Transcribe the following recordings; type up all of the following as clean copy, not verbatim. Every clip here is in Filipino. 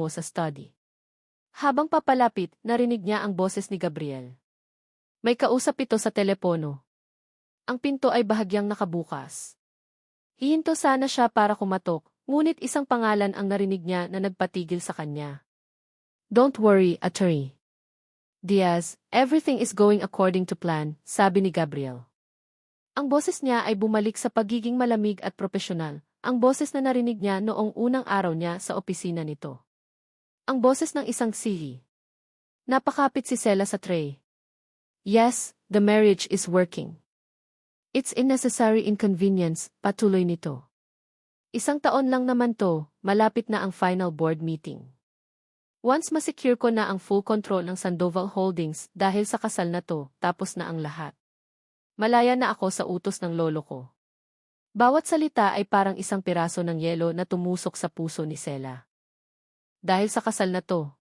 sa study. Habang papalapit, narinig niya ang boses ni Gabriel. May kausap ito sa telepono. Ang pinto ay bahagyang nakabukas. Hihinto sana siya para kumatok, ngunit isang pangalan ang narinig niya na nagpatigil sa kanya. Don't worry, Attorney Diaz, everything is going according to plan, sabi ni Gabriel. Ang boses niya ay bumalik sa pagiging malamig at propesyonal, ang boses na narinig niya noong unang araw niya sa opisina nito. Ang boses ng isang sihi. Napakapit si Sela sa tray. Yes, the marriage is working. It's unnecessary inconvenience, patuloy nito. Isang taon lang naman to, malapit na ang final board meeting. Once masecure ko na ang full control ng Sandoval Holdings dahil sa kasal na to, tapos na ang lahat. Malaya na ako sa utos ng lolo ko. Bawat salita ay parang isang piraso ng yelo na tumusok sa puso ni Sela. Dahil sa kasal na to.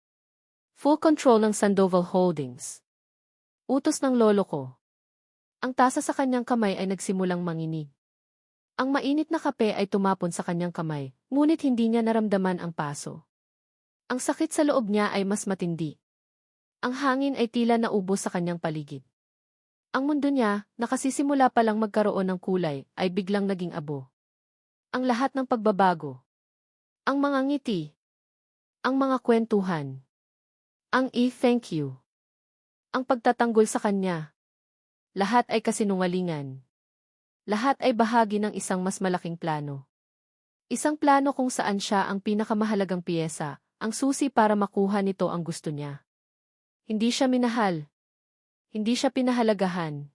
Full control ng Sandoval Holdings. Utos ng lolo ko. Ang tasa sa kanyang kamay ay nagsimulang manginig. Ang mainit na kape ay tumapon sa kanyang kamay, ngunit hindi niya naramdaman ang paso. Ang sakit sa loob niya ay mas matindi. Ang hangin ay tila naubos sa kanyang paligid. Ang mundo niya, nakasisimula pa lang magkaroon ng kulay, ay biglang naging abo. Ang lahat ng pagbabago. Ang mga ngiti. Ang mga kwentuhan. Ang thank you. Ang pagtatanggol sa kanya. Lahat ay kasinungalingan. Lahat ay bahagi ng isang mas malaking plano. Isang plano kung saan siya ang pinakamahalagang piyesa, ang susi para makuha nito ang gusto niya. Hindi siya minahal. Hindi siya pinahalagahan.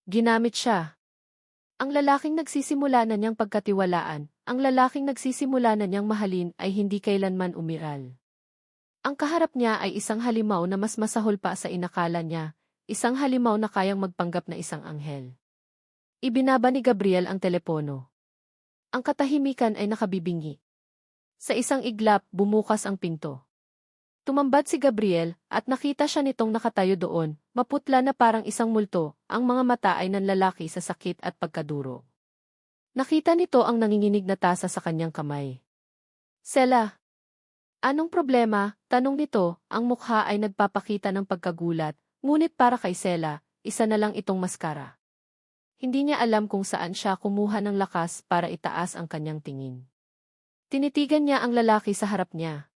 Ginamit siya. Ang lalaking nagsisimula na niyang pagkatiwalaan, ang lalaking nagsisimula na niyang mahalin ay hindi kailanman umiral. Ang kaharap niya ay isang halimaw na mas masahol pa sa inakala niya, isang halimaw na kayang magpanggap na isang anghel. Ibinaba ni Gabriel ang telepono. Ang katahimikan ay nakabibingi. Sa isang iglap, bumukas ang pinto. Tumambad si Gabriel at nakita siya nitong nakatayo doon, maputla na parang isang multo, ang mga mata ay nanlalaki sa sakit at pagkaduro. Nakita nito ang nanginginig na tasa sa kanyang kamay. Sela. Anong problema? Tanong nito, ang mukha ay nagpapakita ng pagkagulat, ngunit para kay Sela, isa na lang itong maskara. Hindi niya alam kung saan siya kumuha ng lakas para itaas ang kanyang tingin. Tinitigan niya ang lalaki sa harap niya.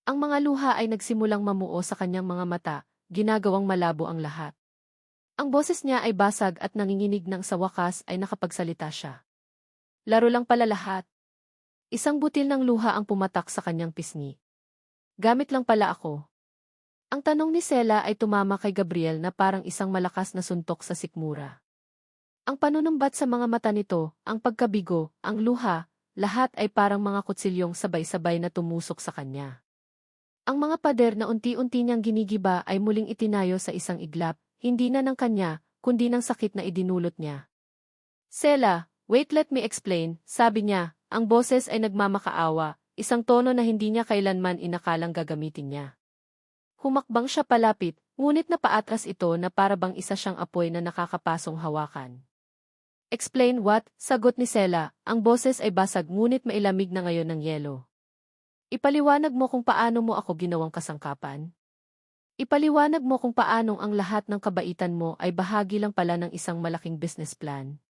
Ang mga luha ay nagsimulang mamuo sa kanyang mga mata, ginagawang malabo ang lahat. Ang boses niya ay basag at nanginginig nang sa wakas ay nakapagsalita siya. Laro lang pala lahat. Isang butil ng luha ang pumatak sa kanyang pisngi. Gamit lang pala ako. Ang tanong ni Sela ay tumama kay Gabriel na parang isang malakas na suntok sa sikmura. Ang panunumbat sa mga mata nito, ang pagkabigo, ang luha, lahat ay parang mga kutsilyong sabay-sabay na tumusok sa kanya. Ang mga pader na unti-unti niyang ginigiba ay muling itinayo sa isang iglap, hindi na ng kanya, kundi ng sakit na idinulot niya. Sela, wait let me explain, sabi niya, ang boses ay nagmamakaawa, isang tono na hindi niya kailanman inakalang gagamitin niya. Humakbang siya palapit, ngunit napaatras ito na para bang isa siyang apoy na nakakapasong hawakan. Explain what? Sagot ni Sela, ang boses ay basag ngunit mailamig na ngayon ng yelo. Ipaliwanag mo kung paano mo ako ginawang kasangkapan. Ipaliwanag mo kung paanong ang lahat ng kabaitan mo ay bahagi lang pala ng isang malaking business plan.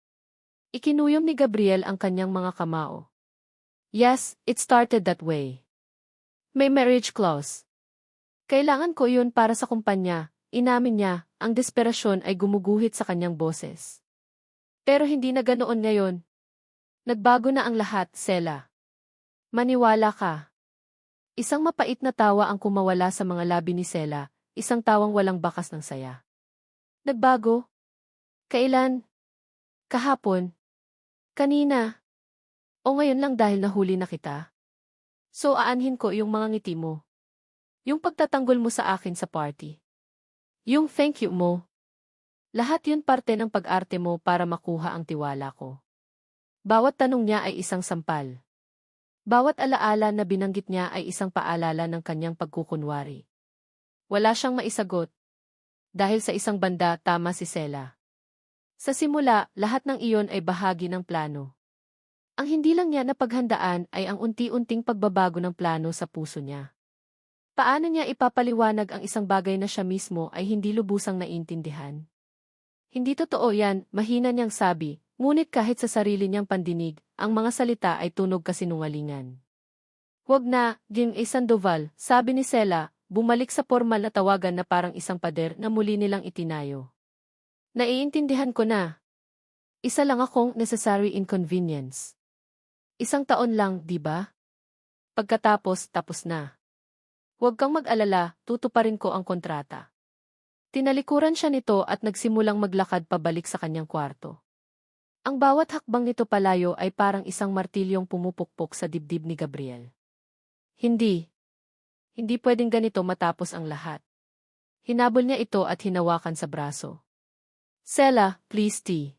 Ikinuyom ni Gabriel ang kanyang mga kamao. Yes, it started that way. May marriage clause. Kailangan ko yun para sa kumpanya, inamin niya, ang desperasyon ay gumuguhit sa kanyang boses. Pero hindi na ganoon ngayon. Nagbago na ang lahat, Sela. Maniwala ka. Isang mapait na tawa ang kumawala sa mga labi ni Sela, isang tawang walang bakas ng saya. Nagbago? Kailan? Kahapon? Kanina? O ngayon lang dahil nahuli na kita? So aanhin ko yung mga ngiti mo. Yung pagtatanggol mo sa akin sa party. Yung thank you mo. Lahat yun parte ng pag-arte mo para makuha ang tiwala ko. Bawat tanong niya ay isang sampal. Bawat alaala na binanggit niya ay isang paalala ng kanyang pagkukunwari. Wala siyang maisagot. Dahil sa isang banda, tama si Sela. Sa simula, lahat ng iyon ay bahagi ng plano. Ang hindi lang niya napaghandaan ay ang unti-unting pagbabago ng plano sa puso niya. Paano niya ipapaliwanag ang isang bagay na siya mismo ay hindi lubusang naiintindihan? Hindi totoo yan, mahina niyang sabi, ngunit kahit sa sarili niyang pandinig, ang mga salita ay tunog kasinungalingan. Huwag na, Jim A. Sandoval, sabi ni Sela, bumalik sa formal na tawagan na parang isang pader na muli nilang itinayo. Naiintindihan ko na. Isa lang akong necessary inconvenience. Isang taon lang, di ba? Pagkatapos, tapos na. Huwag kang mag-alala, tutuparin ko ang kontrata. Tinalikuran siya nito at nagsimulang maglakad pabalik sa kanyang kwarto. Ang bawat hakbang nito palayo ay parang isang martilyong pumupukpok sa dibdib ni Gabriel. Hindi. Hindi pwedeng ganito matapos ang lahat. Hinabol niya ito at hinawakan sa braso. Sela, please tea.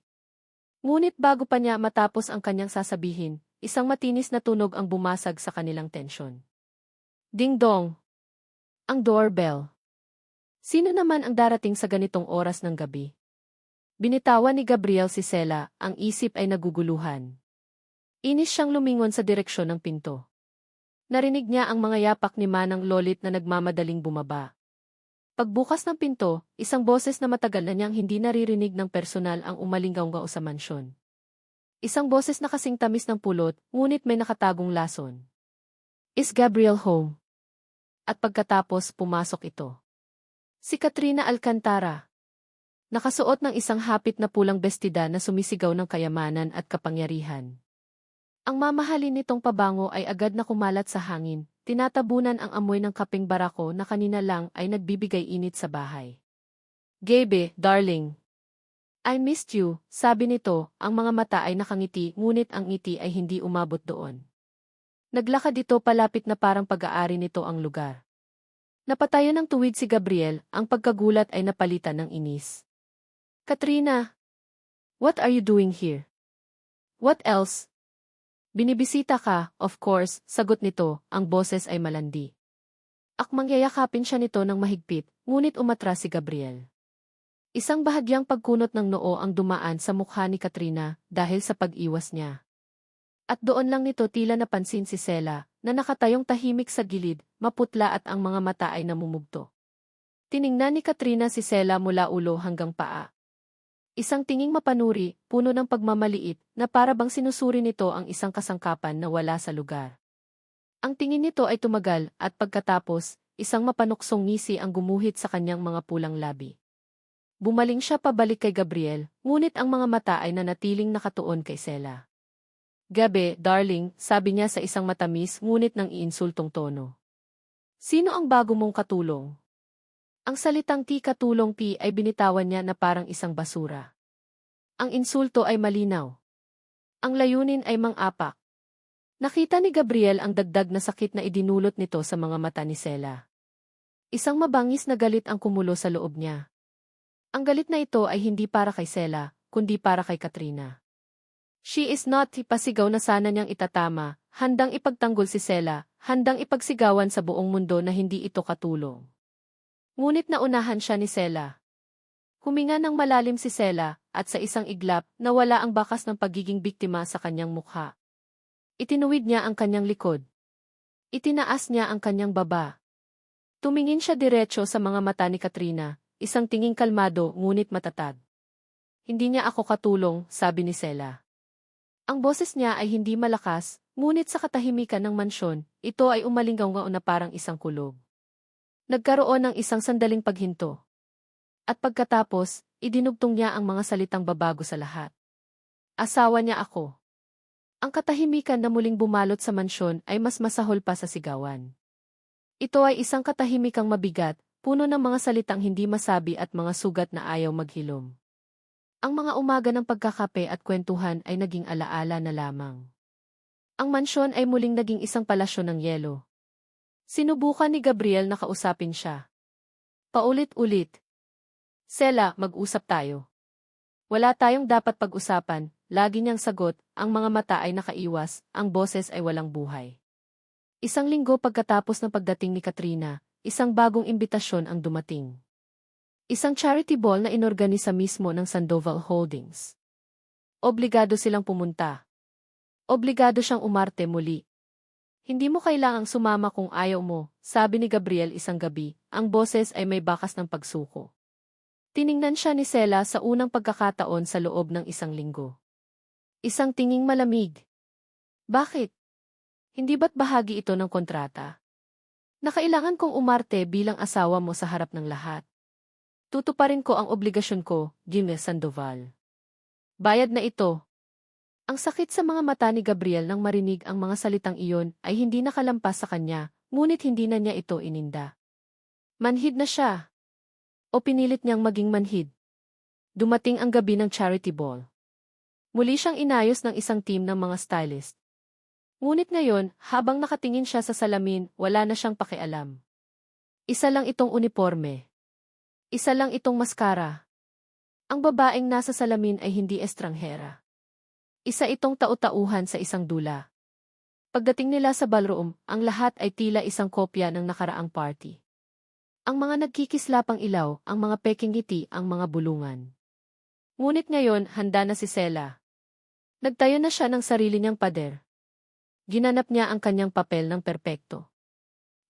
Ngunit bago pa niya matapos ang kanyang sasabihin, isang matinis na tunog ang bumasag sa kanilang tensyon. Ding-dong! Ang doorbell. Sino naman ang darating sa ganitong oras ng gabi? Binitawan ni Gabriel si Sela, ang isip ay naguguluhan. Inis siyang lumingon sa direksyon ng pinto. Narinig niya ang mga yapak ni Manang Lolit na nagmamadaling bumaba. Pagbukas ng pinto, isang boses na matagal na niyang hindi naririnig ng personal ang umalinggaw-ngaw sa mansyon. Isang boses na kasing tamis ng pulot, ngunit may nakatagong lason. Is Gabriel home? At pagkatapos pumasok ito. Si Katrina Alcantara. Nakasuot ng isang hapit na pulang bestida na sumisigaw ng kayamanan at kapangyarihan. Ang mamahalin nitong pabango ay agad na kumalat sa hangin, tinatabunan ang amoy ng kapeng barako na kanina lang ay nagbibigay init sa bahay. Gabe, darling. I missed you, sabi nito, ang mga mata ay nakangiti ngunit ang ngiti ay hindi umabot doon. Naglakad ito palapit na parang pag-aari nito ang lugar. Napatayo ng tuwid si Gabriel, ang pagkagulat ay napalitan ng inis. Katrina! What are you doing here? What else? Binibisita ka, of course, sagot nito, ang boses ay malandi. Akmang yayakapin siya nito ng mahigpit, ngunit umatras si Gabriel. Isang bahagyang pagkunot ng noo ang dumaan sa mukha ni Katrina dahil sa pag-iwas niya. At doon lang nito tila napansin si Sela, na nakatayong tahimik sa gilid, maputla at ang mga mata ay namumugto. Tiningnan ni Katrina si Sela mula ulo hanggang paa. Isang tinging mapanuri, puno ng pagmamaliit, na para bang sinusuri nito ang isang kasangkapan na wala sa lugar. Ang tingin nito ay tumagal at pagkatapos, isang mapanuksong ngisi ang gumuhit sa kanyang mga pulang labi. Bumaling siya pabalik kay Gabriel, ngunit ang mga mata ay nanatiling nakatuon kay Sela. Gabe, darling, sabi niya sa isang matamis ngunit ng iinsultong tono. Sino ang bago mong katulong? Ang salitang katulong ay binitawan niya na parang isang basura. Ang insulto ay malinaw. Ang layunin ay mang-apak. Nakita ni Gabriel ang dagdag na sakit na idinulot nito sa mga mata ni Sela. Isang mabangis na galit ang kumulo sa loob niya. Ang galit na ito ay hindi para kay Sela, kundi para kay Katrina. She is not, pasigaw na sana niyang itatama, handang ipagtanggol si Sela, handang ipagsigawan sa buong mundo na hindi ito katulong. Ngunit naunahan siya ni Sela. Huminga ng malalim si Sela, at sa isang iglap, nawala ang bakas ng pagiging biktima sa kanyang mukha. Itinuwid niya ang kanyang likod. Itinaas niya ang kanyang baba. Tumingin siya diretso sa mga mata ni Katrina, isang tinging kalmado ngunit matatag. Hindi niya ako katulong, sabi ni Sela. Ang boses niya ay hindi malakas, ngunit sa katahimikan ng mansyon, ito ay umalinggaw-ngaw na parang isang kulog. Nagkaroon ng isang sandaling paghinto. At pagkatapos, idinugtong niya ang mga salitang babago sa lahat. Asawa niya ako. Ang katahimikan na muling bumalot sa mansyon ay mas masahol pa sa sigawan. Ito ay isang katahimikang mabigat, puno ng mga salitang hindi masabi at mga sugat na ayaw maghilom. Ang mga umaga ng pagkakape at kwentuhan ay naging alaala na lamang. Ang mansyon ay muling naging isang palasyo ng yelo. Sinubukan ni Gabriel na kausapin siya. Paulit-ulit. Sela, mag-usap tayo. Wala tayong dapat pag-usapan, lagi niyang sagot, ang mga mata ay nakaiwas, ang boses ay walang buhay. Isang linggo pagkatapos ng pagdating ni Katrina, isang bagong imbitasyon ang dumating. Isang charity ball na inorganisa mismo ng Sandoval Holdings. Obligado silang pumunta. Obligado siyang umarte muli. Hindi mo kailangang sumama kung ayaw mo, sabi ni Gabriel isang gabi, ang boses ay may bakas ng pagsuko. Tiningnan siya ni Sela sa unang pagkakataon sa loob ng isang linggo. Isang tinging malamig. Bakit? Hindi ba't bahagi ito ng kontrata? Nakailangan kong umarte bilang asawa mo sa harap ng lahat. Tutuparin ko ang obligasyon ko, Jimmy Sandoval. Bayad na ito. Ang sakit sa mga mata ni Gabriel nang marinig ang mga salitang iyon ay hindi nakalampas sa kanya, ngunit hindi na niya ito ininda. Manhid na siya. O pinilit niyang maging manhid. Dumating ang gabi ng charity ball. Muli siyang inayos ng isang team ng mga stylist. Ngunit ngayon, habang nakatingin siya sa salamin, wala na siyang pakialam. Isa lang itong uniforme. Isa lang itong maskara. Ang babaeng nasa salamin ay hindi estranghera. Isa itong tau-tauhan sa isang dula. Pagdating nila sa ballroom, ang lahat ay tila isang kopya ng nakaraang party. Ang mga nagkikislapang ilaw, ang mga peking ngiti, ang mga bulungan. Ngunit ngayon, handa na si Sela. Nagtayo na siya ng sarili niyang pader. Ginanap niya ang kanyang papel ng perpekto.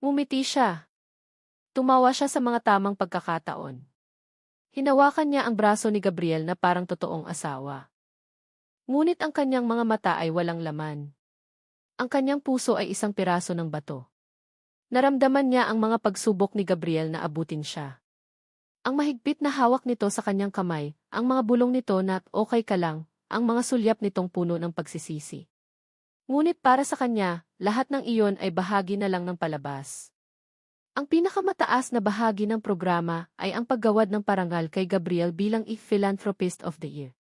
Ngumiti siya. Tumawa siya sa mga tamang pagkakataon. Hinawakan niya ang braso ni Gabriel na parang totoong asawa. Ngunit ang kanyang mga mata ay walang laman. Ang kanyang puso ay isang piraso ng bato. Naramdaman niya ang mga pagsubok ni Gabriel na abutin siya. Ang mahigpit na hawak nito sa kanyang kamay, ang mga bulong nito na okay ka lang, ang mga sulyap nitong puno ng pagsisisi. Ngunit para sa kanya, lahat ng iyon ay bahagi na lang ng palabas. Ang pinakamataas na bahagi ng programa ay ang paggawad ng parangal kay Gabriel bilang Philanthropist of the Year.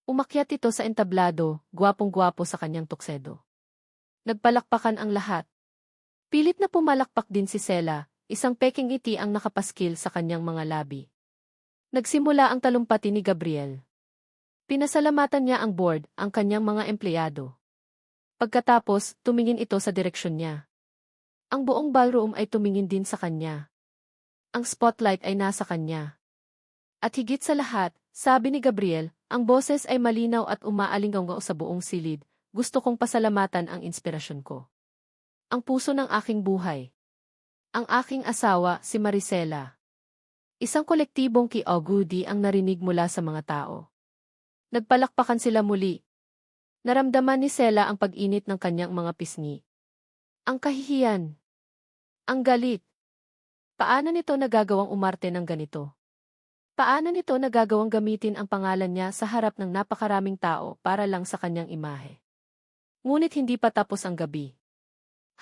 Umakyat ito sa entablado, gwapong-gwapo sa kanyang tuksedo. Nagpalakpakan ang lahat. Pilit na pumalakpak din si Sela, isang peking ngiti ang nakapaskil sa kanyang mga labi. Nagsimula ang talumpati ni Gabriel. Pinasalamatan niya ang board, ang kanyang mga empleyado. Pagkatapos, tumingin ito sa direksyon niya. Ang buong ballroom ay tumingin din sa kanya. Ang spotlight ay nasa kanya. At higit sa lahat, sabi ni Gabriel, ang boses ay malinaw at umaalingaw sa buong silid, gusto kong pasalamatan ang inspirasyon ko. Ang puso ng aking buhay. Ang aking asawa, si Maricela. Isang kolektibong kiogudi ang narinig mula sa mga tao. Nagpalakpakan sila muli. Naramdaman ni Sela ang pag-init ng kanyang mga pisngi. Ang kahihiyan. Ang galit. Paano nito nagagawang umarte ng ganito? Paano nito nagagawang gamitin ang pangalan niya sa harap ng napakaraming tao para lang sa kanyang imahe? Ngunit hindi pa tapos ang gabi.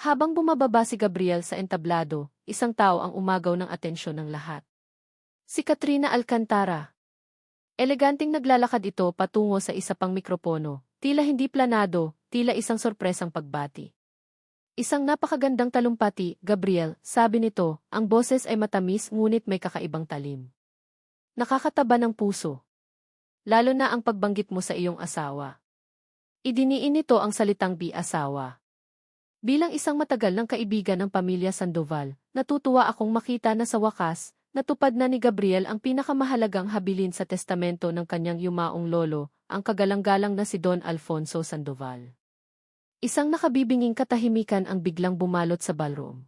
Habang bumababa si Gabriel sa entablado, isang tao ang umagaw ng atensyon ng lahat. Si Katrina Alcantara. Eleganting naglalakad ito patungo sa isa pang mikropono, tila hindi planado, tila isang sorpresang pagbati. Isang napakagandang talumpati, Gabriel, sabi nito, ang boses ay matamis ngunit may kakaibang talim. Nakakataba ng puso. Lalo na ang pagbanggit mo sa iyong asawa. Idiniin nito ang salitang asawa. Bilang isang matagal ng kaibigan ng pamilya Sandoval, natutuwa akong makita na sa wakas, natupad na ni Gabriel ang pinakamahalagang habilin sa testamento ng kanyang yumaong lolo, ang kagalang-galang na si Don Alfonso Sandoval. Isang nakabibinging katahimikan ang biglang bumalot sa ballroom.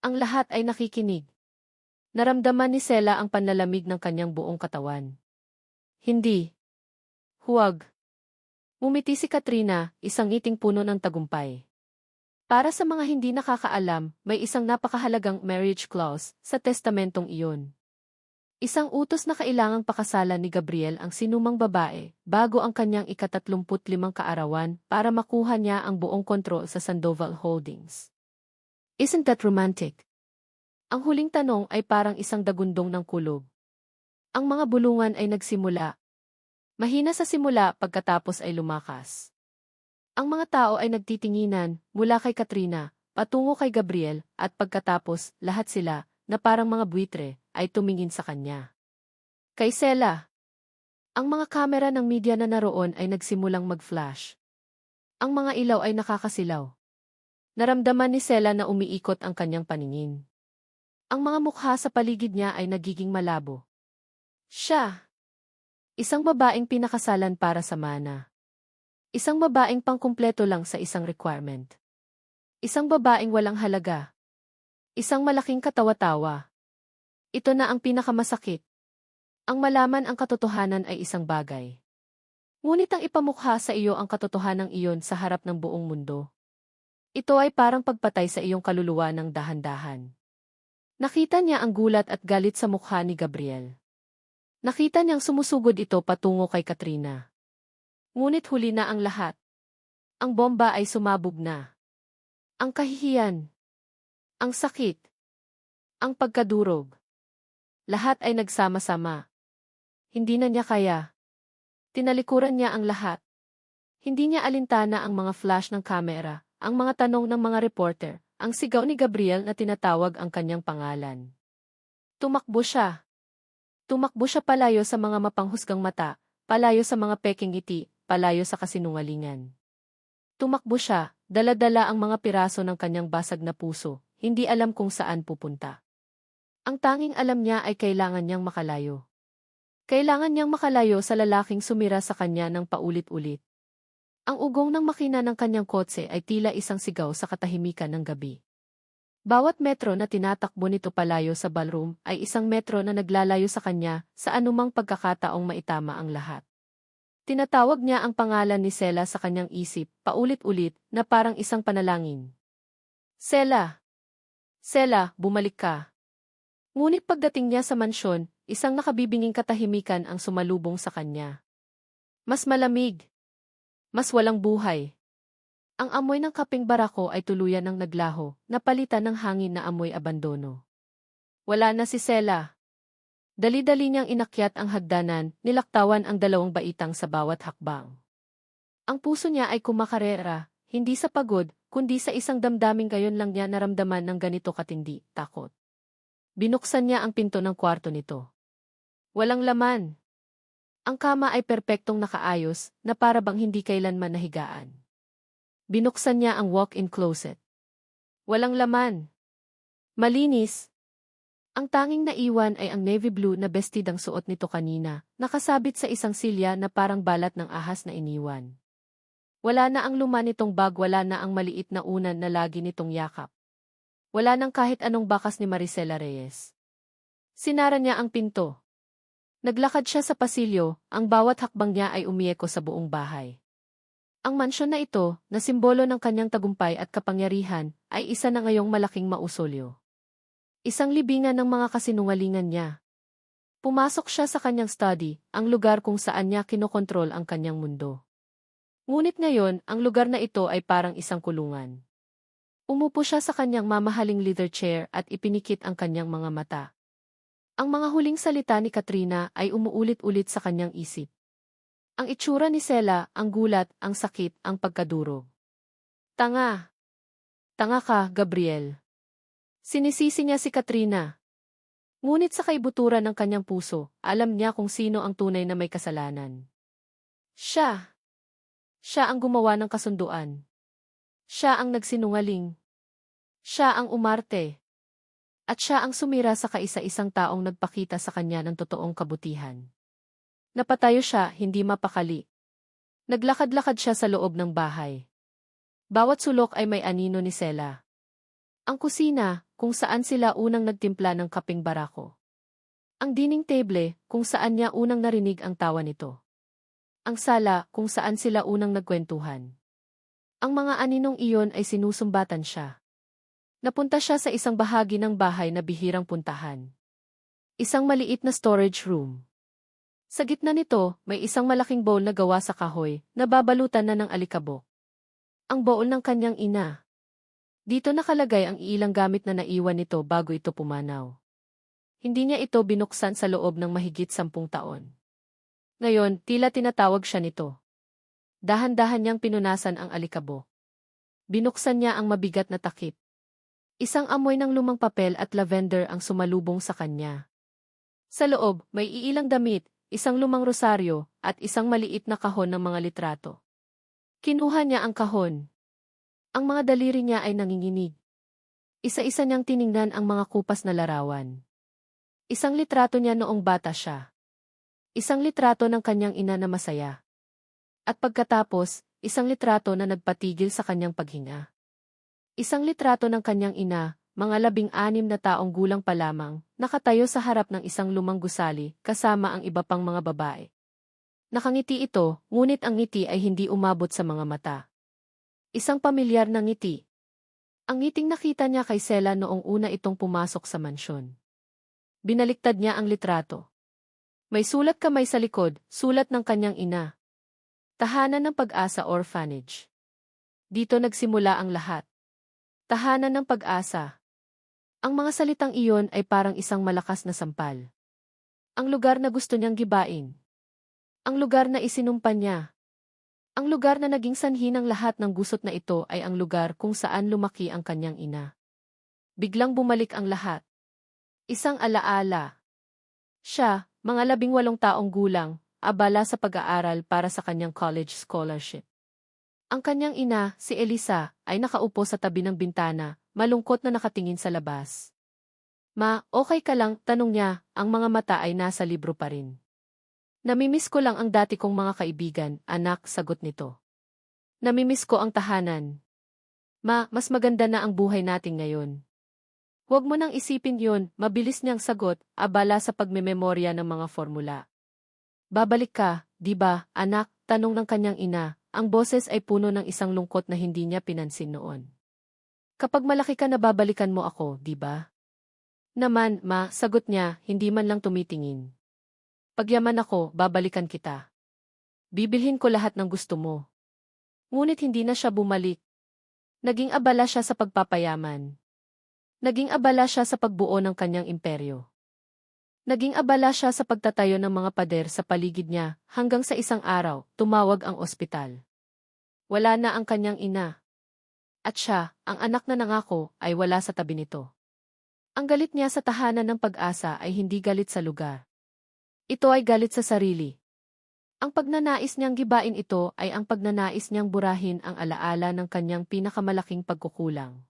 Ang lahat ay nakikinig. Naramdaman ni Sela ang panlalamig ng kanyang buong katawan. Hindi. Huwag. Ngumiti si Katrina, isang ngiting puno ng tagumpay. Para sa mga hindi nakakaalam, may isang napakahalagang marriage clause sa testamentong iyon. Isang utos na kailangang pakasalan ni Gabriel ang sinumang babae bago ang kanyang ika-35 kaarawan para makuha niya ang buong kontrol sa Sandoval Holdings. Isn't that romantic? Ang huling tanong ay parang isang dagundong ng kulog. Ang mga bulungan ay nagsimula. Mahina sa simula pagkatapos ay lumakas. Ang mga tao ay nagtitinginan mula kay Katrina, patungo kay Gabriel, at pagkatapos lahat sila, na parang mga buitre, ay tumingin sa kanya. Kay Sela. Ang mga kamera ng media na naroon ay nagsimulang mag-flash. Ang mga ilaw ay nakakasilaw. Naramdaman ni Sela na umiikot ang kanyang paningin. Ang mga mukha sa paligid niya ay nagiging malabo. Siya. Isang babaeng pinakasalan para sa mana. Isang babaeng pangkumpleto lang sa isang requirement. Isang babaeng walang halaga. Isang malaking katawa-tawa. Ito na ang pinakamasakit. Ang malaman ang katotohanan ay isang bagay. Ngunit ang ipamukha sa iyo ang katotohanan iyon sa harap ng buong mundo. Ito ay parang pagpatay sa iyong kaluluwa ng dahan-dahan. Nakita niya ang gulat at galit sa mukha ni Gabriel. Nakita niyang sumusugod ito patungo kay Katrina. Ngunit huli na ang lahat. Ang bomba ay sumabog na. Ang kahihiyan. Ang sakit. Ang pagkadurog. Lahat ay nagsama-sama. Hindi na niya kaya. Tinalikuran niya ang lahat. Hindi niya alintana ang mga flash ng kamera, ang mga tanong ng mga reporter, ang sigaw ni Gabriel na tinatawag ang kanyang pangalan. Tumakbo siya. Tumakbo siya palayo sa mga mapanghusgang mata, palayo sa mga peking ngiti, palayo sa kasinungalingan. Tumakbo siya, dala-dala ang mga piraso ng kanyang basag na puso, hindi alam kung saan pupunta. Ang tanging alam niya ay kailangan niyang makalayo. Kailangan niyang makalayo sa lalaking sumira sa kanya ng paulit-ulit. Ang ugong ng makina ng kanyang kotse ay tila isang sigaw sa katahimikan ng gabi. Bawat metro na tinatakbo nito palayo sa ballroom ay isang metro na naglalayo sa kanya sa anumang pagkakataong maitama ang lahat. Tinatawag niya ang pangalan ni Sela sa kanyang isip, paulit-ulit, na parang isang panalangin. Sela! Sela, bumalik ka! Ngunit pagdating niya sa mansyon, isang nakabibinging katahimikan ang sumalubong sa kanya. Mas malamig. Mas walang buhay. Ang amoy ng kaping barako ay tuluyan ng naglaho, napalitan ng hangin na amoy abandono. Wala na si Sela. Dali-dali niyang inakyat ang hagdanan, nilaktawan ang 2 baitang sa bawat hakbang. Ang puso niya ay kumakarera, hindi sa pagod, kundi sa isang damdaming gayon lang niya naramdaman ng ganito katindi, takot. Binuksan niya ang pinto ng kwarto nito. Walang laman. Ang kama ay perpektong nakaayos, na para bang hindi kailanman nahigaan. Binuksan niya ang walk-in closet. Walang laman. Malinis. Ang tanging naiwan ay ang navy blue na bestidang suot nito kanina, nakasabit sa isang silya na parang balat ng ahas na iniwan. Wala na ang luma nitong bag, wala na ang maliit na unan na lagi nitong yakap. Wala nang kahit anong bakas ni Maricela Reyes. Sinara niya ang pinto. Naglakad siya sa pasilyo, ang bawat hakbang niya ay umieko sa buong bahay. Ang mansyon na ito, na simbolo ng kanyang tagumpay at kapangyarihan, ay isa na ngayong malaking mausolyo. Isang libingan ng mga kasinungalingan niya. Pumasok siya sa kanyang study, ang lugar kung saan niya kinokontrol ang kanyang mundo. Ngunit ngayon, ang lugar na ito ay parang isang kulungan. Umupo siya sa kanyang mamahaling leather chair at ipinikit ang kanyang mga mata. Ang mga huling salita ni Katrina ay umuulit-ulit sa kanyang isip. Ang itsura ni Sela, ang gulat, ang sakit, ang pagkadurog. Tanga! Tanga ka, Gabriel. Sinisisi niya si Katrina. Ngunit sa kaibuturan ng kanyang puso, alam niya kung sino ang tunay na may kasalanan. Siya. Siya ang gumawa ng kasunduan. Siya ang nagsinungaling. Siya ang umarte. At siya ang sumira sa kaisa-isang taong nagpakita sa kanya ng totoong kabutihan. Napatayo siya, hindi mapakali. Naglakad-lakad siya sa loob ng bahay. Bawat sulok ay may anino ni Sela. Ang kusina, kung saan sila unang nagtimpla ng kaping barako. Ang dining table, kung saan niya unang narinig ang tawa nito. Ang sala, kung saan sila unang nagkwentuhan. Ang mga aninong iyon ay sinusumbatan siya. Napunta siya sa isang bahagi ng bahay na bihirang puntahan. Isang maliit na storage room. Sa gitna nito, may isang malaking bowl na gawa sa kahoy, na babalutan na ng alikabok. Ang bowl ng kanyang ina. Dito nakalagay ang ilang gamit na naiwan nito bago ito pumanaw. Hindi niya ito binuksan sa loob ng mahigit 10 taon. Ngayon, tila tinatawag siya nito. Dahan-dahan niyang pinunasan ang alikabok. Binuksan niya ang mabigat na takip. Isang amoy ng lumang papel at lavender ang sumalubong sa kanya. Sa loob, may iilang damit, isang lumang rosaryo, at isang maliit na kahon ng mga litrato. Kinuha niya ang kahon. Ang mga daliri niya ay nanginginig. Isa-isa niyang tiningnan ang mga kupas na larawan. Isang litrato niya noong bata siya. Isang litrato ng kanyang ina na masaya. At pagkatapos, isang litrato na nagpatigil sa kanyang paghinga. Isang litrato ng kanyang ina, mga 16 na taong gulang pa lamang, nakatayo sa harap ng isang lumang gusali kasama ang iba pang mga babae. Nakangiti ito, ngunit ang ngiti ay hindi umabot sa mga mata. Isang pamilyar na ngiti. Ang ngiting nakita niya kay Sela noong una itong pumasok sa mansyon. Binaliktad niya ang litrato. May sulat kamay sa likod, sulat ng kanyang ina. Tahanan ng Pag-asa Orphanage. Dito nagsimula ang lahat. Tahanan ng Pag-asa. Ang mga salitang iyon ay parang isang malakas na sampal. Ang lugar na gusto niyang gibain. Ang lugar na isinumpa niya. Ang lugar na naging sanhi ng lahat ng gusot na ito ay ang lugar kung saan lumaki ang kanyang ina. Biglang bumalik ang lahat. Isang alaala. Siya, mga 18 taong gulang, abala sa pag-aaral para sa kanyang college scholarship. Ang kanyang ina, si Elisa, ay nakaupo sa tabi ng bintana, malungkot na nakatingin sa labas. Ma, okay ka lang? Tanong niya, ang mga mata ay nasa libro pa rin. Namimiss ko lang ang dati kong mga kaibigan, anak, sagot nito. Namimiss ko ang tahanan. Ma, mas maganda na ang buhay natin ngayon. Huwag mo nang isipin yun, mabilis niyang sagot, abala sa pagmememorya ng mga formula. Babalik ka, di ba, anak? Tanong ng kanyang ina, ang boses ay puno ng isang lungkot na hindi niya pinansin noon. Kapag malaki ka na babalikan mo ako, di ba? Naman, ma, sagot niya, hindi man lang tumitingin. Pagyaman ako, babalikan kita. Bibilhin ko lahat ng gusto mo. Ngunit hindi na siya bumalik. Naging abala siya sa pagpapayaman. Naging abala siya sa pagbuo ng kanyang imperyo. Naging abala siya sa pagtatayo ng mga pader sa paligid niya, hanggang sa isang araw, tumawag ang ospital. Wala na ang kanyang ina. At siya, ang anak na nangako, ay wala sa tabi nito. Ang galit niya sa tahanan ng Pag-asa ay hindi galit sa lugar. Ito ay galit sa sarili. Ang pagnanais niyang gibain ito ay ang pagnanais niyang burahin ang alaala ng kanyang pinakamalaking pagkukulang.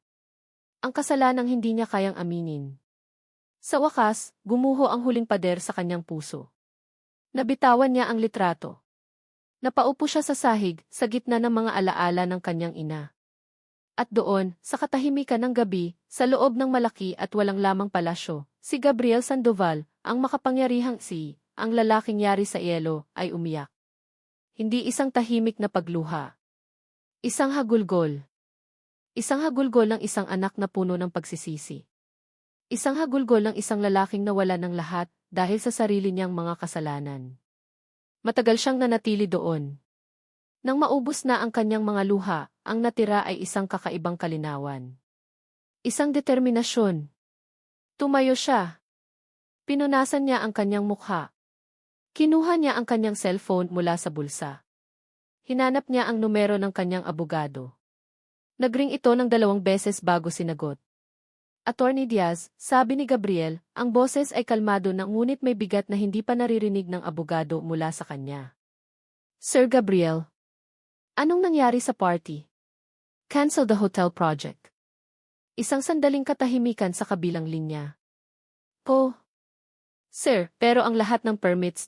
Ang kasalanang hindi niya kayang aminin. Sa wakas, gumuho ang huling pader sa kanyang puso. Nabitawan niya ang litrato. Napaupo siya sa sahig, sa gitna ng mga alaala ng kanyang ina. At doon, sa katahimikan ng gabi, sa loob ng malaki at walang lamang palasyo, si Gabriel Sandoval, ang makapangyarihang ang lalaking yari sa yelo, ay umiyak. Hindi isang tahimik na pagluha. Isang hagulgol. Isang hagulgol ng isang anak na puno ng pagsisisi. Isang hagulgol ng isang lalaking nawala ng lahat dahil sa sarili niyang mga kasalanan. Matagal siyang nanatili doon. Nang maubos na ang kanyang mga luha, ang natira ay isang kakaibang kalinawan. Isang determinasyon. Tumayo siya. Pinunasan niya ang kanyang mukha. Kinuha niya ang kanyang cellphone mula sa bulsa. Hinanap niya ang numero ng kanyang abogado. Nagring ito ng 2 beses bago sinagot. Attorney Diaz, sabi ni Gabriel, ang boses ay kalmado na ngunit may bigat na hindi pa naririnig ng abogado mula sa kanya. Sir Gabriel, anong nangyari sa party? Cancel the hotel project. Isang sandaling katahimikan sa kabilang linya. Sir, pero ang lahat ng permits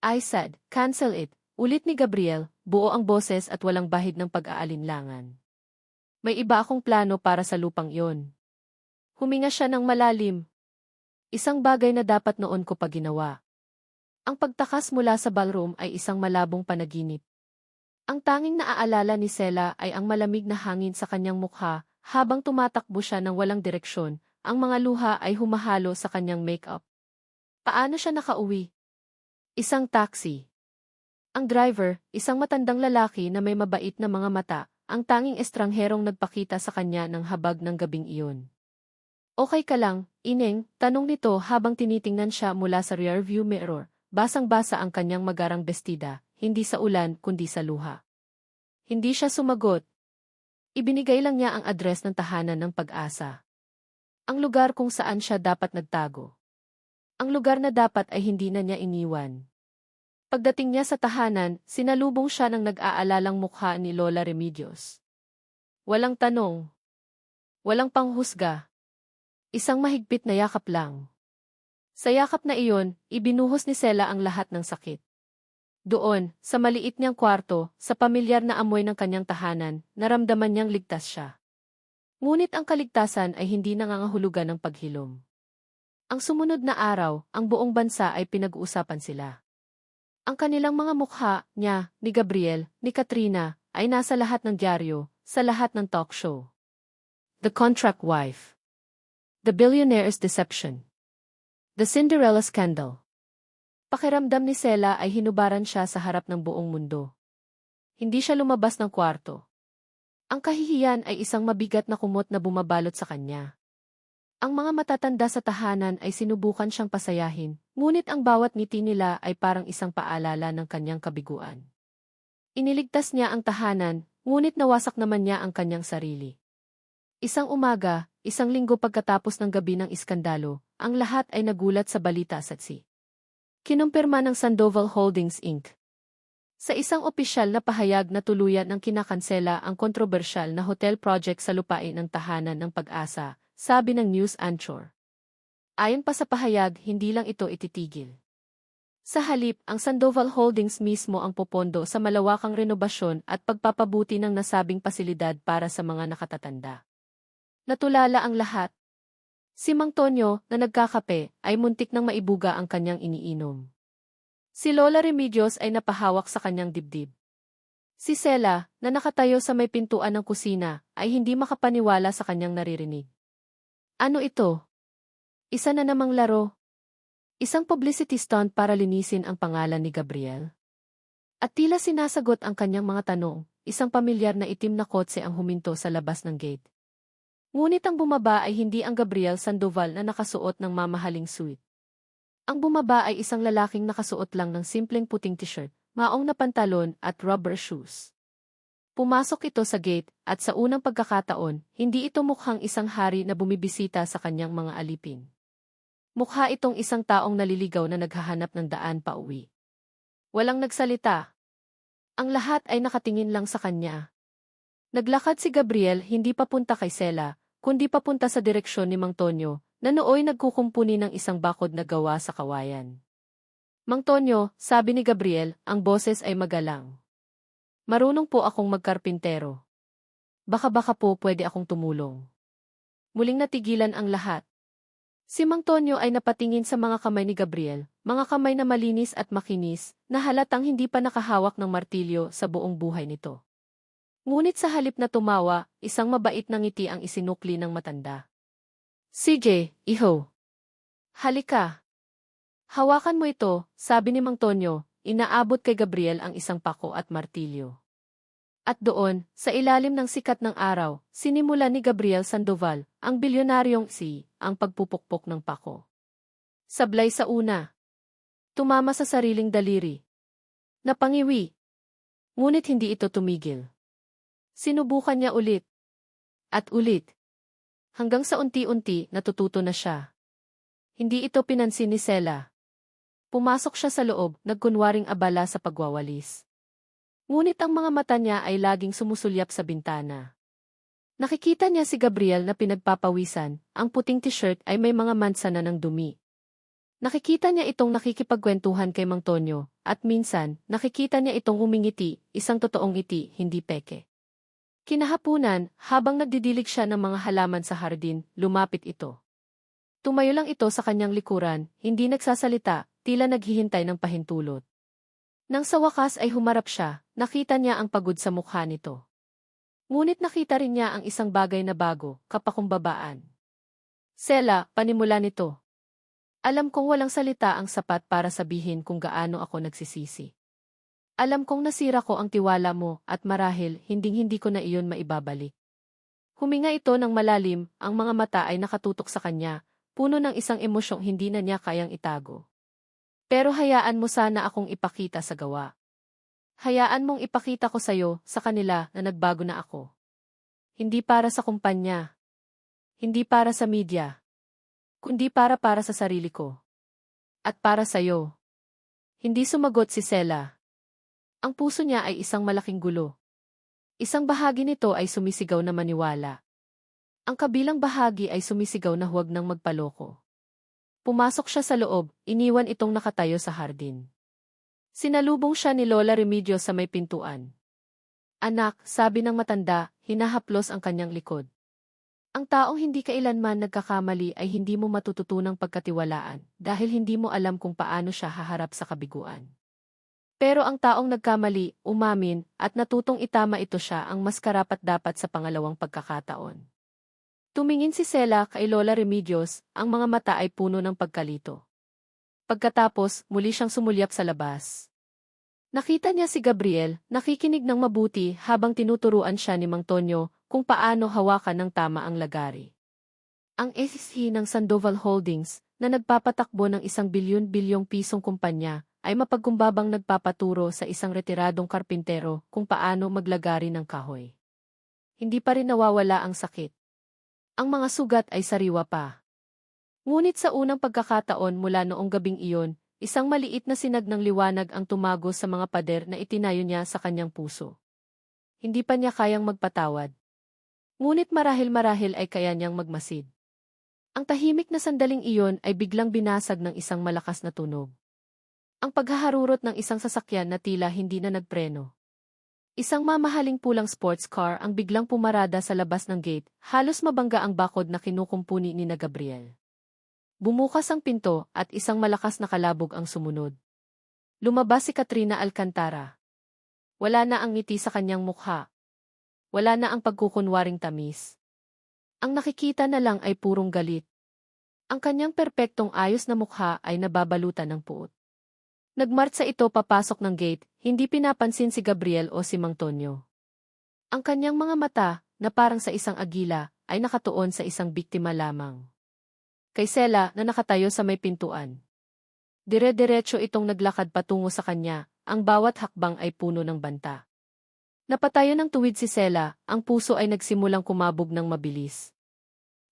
I said, cancel it. Ulit ni Gabriel, buo ang boses at walang bahid ng pag-aalinlangan. May iba akong plano para sa lupang iyon. Huminga siya ng malalim. Isang bagay na dapat noon ko pa ginawa. Ang pagtakas mula sa ballroom ay isang malabong panaginip. Ang tanging naaalala ni Sela ay ang malamig na hangin sa kanyang mukha habang tumatakbo siya ng walang direksyon, ang mga luha ay humahalo sa kanyang make-up. Paano siya nakauwi? Isang taxi. Ang driver, isang matandang lalaki na may mabait na mga mata, ang tanging estrangherong nagpakita sa kanya ng habag ng gabing iyon. Okay ka lang, Ineng? Tanong nito habang tinitingnan siya mula sa rearview mirror, basang-basa ang kanyang magarang bestida, hindi sa ulan kundi sa luha. Hindi siya sumagot. Ibinigay lang niya ang address ng tahanan ng Pag-asa. Ang lugar kung saan siya dapat nagtago. Ang lugar na dapat ay hindi na niya iniwan. Pagdating niya sa tahanan, sinalubong siya ng nag-aalalang mukha ni Lola Remedios. Walang tanong. Walang panghusga. Isang mahigpit na yakap lang. Sa yakap na iyon, ibinuhos ni Sela ang lahat ng sakit. Doon, sa maliit niyang kwarto, sa pamilyar na amoy ng kanyang tahanan, naramdaman niyang ligtas siya. Ngunit ang kaligtasan ay hindi nangangahulugan ng paghilom. Ang sumunod na araw, ang buong bansa ay pinag-uusapan sila. Ang kanilang mga mukha, niya, ni Gabriel, ni Katrina, ay nasa lahat ng dyaryo, sa lahat ng talk show. The Contract Wife. The Billionaire's Deception. The Cinderella Scandal. Pakiramdam ni Sela ay hinubaran siya sa harap ng buong mundo. Hindi siya lumabas ng kwarto. Ang kahihiyan ay isang mabigat na kumot na bumabalot sa kanya. Ang mga matatanda sa tahanan ay sinubukan siyang pasayahin, ngunit ang bawat ngiti nila ay parang isang paalala ng kanyang kabiguan. Iniligtas niya ang tahanan, ngunit nawasak naman niya ang kanyang sarili. Isang umaga, isang linggo pagkatapos ng gabi ng iskandalo, ang lahat ay nagulat sa balita sa TSI. Kinumpirma ng Sandoval Holdings Inc. Sa isang opisyal na pahayag na tuluyan ng kinakansela ang kontrobersyal na hotel project sa lupain ng tahanan ng Pag-asa, sabi ng news anchor. Ayon pa sa pahayag, hindi lang ito ititigil. Sa halip, ang Sandoval Holdings mismo ang popondo sa malawakang renobasyon at pagpapabuti ng nasabing pasilidad para sa mga nakatatanda. Natulala ang lahat. Si Mang Tonyo, na nagkakape, ay muntik nang maibuga ang kanyang iniinom. Si Lola Remedios ay napahawak sa kanyang dibdib. Si Sela, na nakatayo sa may pintuan ng kusina, ay hindi makapaniwala sa kanyang naririnig. Ano ito? Isa na namang laro. Isang publicity stunt para linisin ang pangalan ni Gabriel. At tila sinasagot ang kanyang mga tanong, isang pamilyar na itim na kotse ang huminto sa labas ng gate. Ngunit ang bumaba ay hindi ang Gabriel Sandoval na nakasuot ng mamahaling suit. Ang bumaba ay isang lalaking nakasuot lang ng simpleng puting t-shirt, maong na pantalon at rubber shoes. Pumasok ito sa gate at sa unang pagkakataon, hindi ito mukhang isang hari na bumibisita sa kanyang mga alipin. Mukha itong isang taong naliligaw na naghahanap ng daan pauwi. Walang nagsalita. Ang lahat ay nakatingin lang sa kanya. Naglakad si Gabriel hindi papunta kay Sela, kundi papunta sa direksyon ni Mang Tonyo, na nooy nagkukumpuni ng isang bakod na gawa sa kawayan. Mang Tonyo, sabi ni Gabriel, ang boses ay magalang. Marunong po akong magkarpintero. Baka po pwede akong tumulong. Muling natigilan ang lahat. Si Mang Tonyo ay napatingin sa mga kamay ni Gabriel, mga kamay na malinis at makinis, na halatang hindi pa nakahawak ng martilyo sa buong buhay nito. Ngunit sa halip na tumawa, isang mabait na ngiti ang isinukli ng matanda. CJ, iho. Halika. Hawakan mo ito, sabi ni Mang Tonyo, inaabot kay Gabriel ang isang pako at martilyo. At doon, sa ilalim ng sikat ng araw, sinimula ni Gabriel Sandoval, ang bilyonaryong ang pagpupukpok ng pako. Sablay sa una. Tumama sa sariling daliri. Napangiwi. Ngunit hindi ito tumigil. Sinubukan niya ulit. At ulit. Hanggang sa unti-unti, natututo na siya. Hindi ito pinansin ni Sela. Pumasok siya sa loob, nagkunwaring abala sa pagwawalis. Ngunit ang mga mata niya ay laging sumusulyap sa bintana. Nakikita niya si Gabriel na pinagpapawisan, ang puting t-shirt ay may mga mansa na ng dumi. Nakikita niya itong nakikipagkwentuhan kay Mang Tonyo, at minsan, nakikita niya itong humingiti, isang totoong ngiti, hindi peke. Kinahapunan, habang nagdidilig siya ng mga halaman sa hardin, lumapit ito. Tumayo lang ito sa kanyang likuran, hindi nagsasalita, tila naghihintay ng pahintulot. Nang sa wakas ay humarap siya, nakita niya ang pagod sa mukha nito. Ngunit nakita rin niya ang isang bagay na bago, kapakumbabaan. Sela, panimula nito. Alam kong walang salita ang sapat para sabihin kung gaano ako nagsisisi. Alam kong nasira ko ang tiwala mo at marahil hinding-hindi ko na iyon maibabalik. Huminga ito ng malalim, ang mga mata ay nakatutok sa kanya, puno ng isang emosyong hindi na niya kayang itago. Pero hayaan mo sana akong ipakita sa gawa. Hayaan mong ipakita ko sa'yo, sa kanila, na nagbago na ako. Hindi para sa kumpanya. Hindi para sa media. Kundi para sa sarili ko. At para sa'yo. Hindi sumagot si Sela. Ang puso niya ay isang malaking gulo. Isang bahagi nito ay sumisigaw na maniwala. Ang kabilang bahagi ay sumisigaw na huwag nang magpaloko. Pumasok siya sa loob, iniwan itong nakatayo sa hardin. Sinalubong siya ni Lola Remedios sa may pintuan. Anak, sabi ng matanda, hinahaplos ang kanyang likod. Ang taong hindi kailanman nagkakamali ay hindi mo matututunang pagkatiwalaan dahil hindi mo alam kung paano siya haharap sa kabiguan. Pero ang taong nagkamali, umamin, at natutong itama ito siya ang mas karapat-dapat sa pangalawang pagkakataon. Tumingin si Sela kay Lola Remedios, ang mga mata ay puno ng pagkalito. Pagkatapos, muli siyang sumulyap sa labas. Nakita niya si Gabriel, nakikinig ng mabuti habang tinuturuan siya ni Mang Tonyo kung paano hawakan ng tama ang lagari. Ang SEC ng Sandoval Holdings, na nagpapatakbo ng 1 bilyon-bilyong pisong kumpanya, ay mapagkumbabang nagpapaturo sa isang retiradong karpintero kung paano maglagari ng kahoy. Hindi pa rin nawawala ang sakit. Ang mga sugat ay sariwa pa. Ngunit sa unang pagkakataon mula noong gabing iyon, isang maliit na sinag ng liwanag ang tumago sa mga pader na itinayo niya sa kanyang puso. Hindi pa niya kayang magpatawad. Ngunit marahil-marahil ay kaya niyang magmasid. Ang tahimik na sandaling iyon ay biglang binasag ng isang malakas na tunog. Ang paghaharurot ng isang sasakyan na tila hindi na nagpreno. Isang mamahaling pulang sports car ang biglang pumarada sa labas ng gate, halos mabangga ang bakod na kinukumpuni ni na Gabriel. Bumukas ang pinto at isang malakas na kalabog ang sumunod. Lumabas si Katrina Alcantara. Wala na ang ngiti sa kanyang mukha. Wala na ang pagkukunwaring tamis. Ang nakikita na lang ay purong galit. Ang kanyang perpektong ayos na mukha ay nababalutan ng puot. Nagmartsa ito papasok ng gate, hindi pinapansin si Gabriel o si Mang Tonyo. Ang kanyang mga mata, na parang sa isang agila, ay nakatuon sa isang biktima lamang. Kay Sela na nakatayo sa may pintuan. Dire-diretso itong naglakad patungo sa kanya, ang bawat hakbang ay puno ng banta. Napatayo ng tuwid si Sela, ang puso ay nagsimulang kumabog ng mabilis.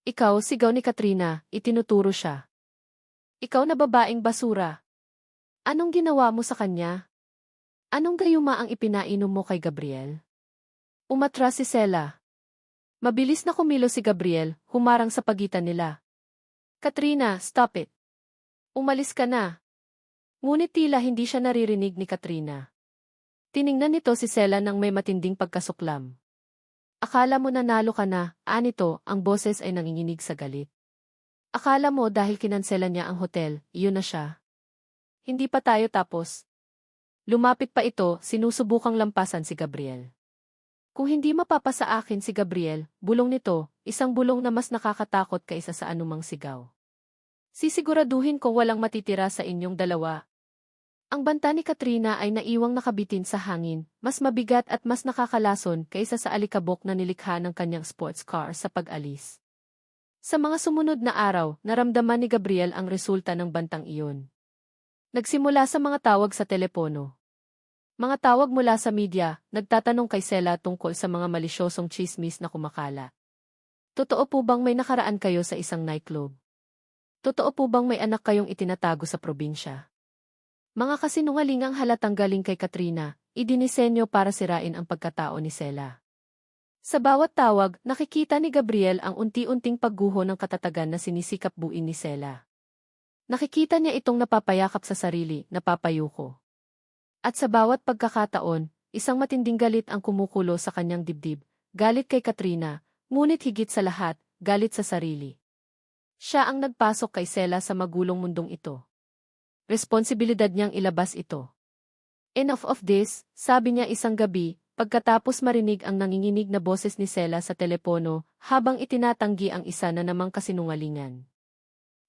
Ikaw, sigaw ni Katrina, itinuturo siya. Ikaw na babaeng basura. Anong ginawa mo sa kanya? Anong gayuma ang ipinainom mo kay Gabriel? Umatras si Sela. Mabilis na kumilos si Gabriel, humarang sa pagitan nila. Katrina, stop it. Umalis ka na. Ngunit tila hindi siya naririnig ni Katrina. Tiningnan nito si Sela nang may matinding pagkasuklam. Akala mo nanalo ka na, anito, ang boses ay nanginginig sa galit. Akala mo dahil kinansela niya ang hotel, iyon na siya. Hindi pa tayo tapos. Lumapit pa ito, sinusubukang lampasan si Gabriel. Kung hindi mapapasa akin si Gabriel, bulong nito, isang bulong na mas nakakatakot kaysa sa anumang sigaw. Sisiguraduhin ko walang matitira sa inyong dalawa. Ang banta ni Katrina ay naiwang nakabitin sa hangin, mas mabigat at mas nakakalason kaysa sa alikabok na nilikha ng kanyang sports car sa pag-alis. Sa mga sumunod na araw, naramdaman ni Gabriel ang resulta ng bantang iyon. Nagsimula sa mga tawag sa telepono. Mga tawag mula sa media, nagtatanong kay Sela tungkol sa mga malisyosong chismis na kumakala. Totoo po bang may nakaraan kayo sa isang nightclub? Totoo po bang may anak kayong itinatago sa probinsya? Mga kasinungalingang halatang galing kay Katrina, idinisenyo para sirain ang pagkatao ni Sela. Sa bawat tawag, nakikita ni Gabriel ang unti-unting pagguho ng katatagan na sinisikap buuin ni Sela. Nakikita niya itong napapayakap sa sarili, napapayuko. At sa bawat pagkakataon, isang matinding galit ang kumukulo sa kanyang dibdib, galit kay Katrina, ngunit higit sa lahat, galit sa sarili. Siya ang nagpasok kay Sela sa magulong mundong ito. Responsibilidad niyang ilabas ito. Enough of this, sabi niya isang gabi, pagkatapos marinig ang nanginginig na boses ni Sela sa telepono, habang itinatanggi ang isa na namang kasinungalingan.